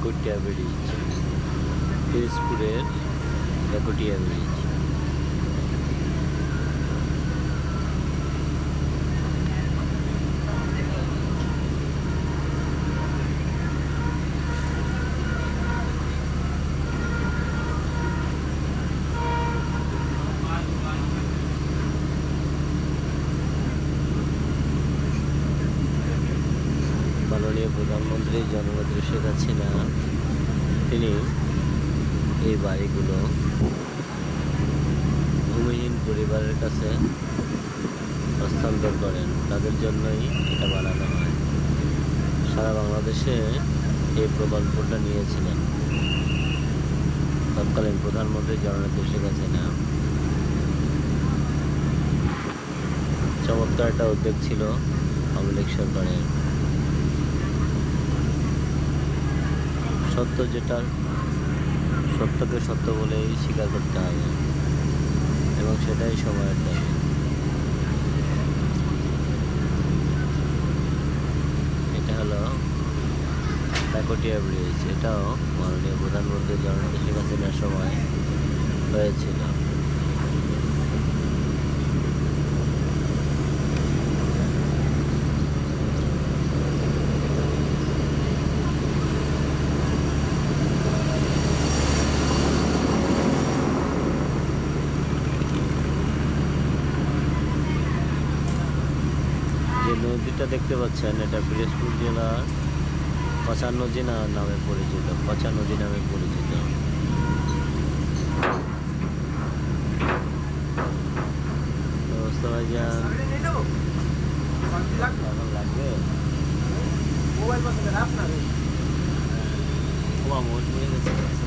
কাকটিয়া bridge, পিরোজপুরের কাকটিয়া bridge. মাননীয় প্রধানমন্ত্রী জননেত্রী শেখ হাসিনা তিনি এই বাড়িগুলো ভূমিহীন পরিবারের কাছে হস্তান্তর করেন। তাদের জন্যই এটা বানানো হয়। সারা বাংলাদেশে এই প্রকল্পটা নিয়েছিলেন তৎকালীন প্রধানমন্ত্রী জননেত্রী শেখ হাসিনা। চমৎকার একটা উদ্যোগ ছিল আওয়ামী লীগ সরকারের। সত্য যেটা, সত্যকে সত্য বলেই স্বীকার করতে হবে এবং সেটাই সময়ের দাবি। এটা হলো কাকটিয়া ব্রিজ। এটাও মাননীয় প্রধানমন্ত্রী জননেত্রী শেখ হাসিনার সময় হয়েছিল। যে নদীটা দেখতে পাচ্ছেন এটা পিরোজপুর জেলার পচা নদী নামে পরিচিত। পচা নদী নামে পরিচিত। ভাইজান লাগবে মোবাইল পাশে আপনার মোট হয়ে গেছে।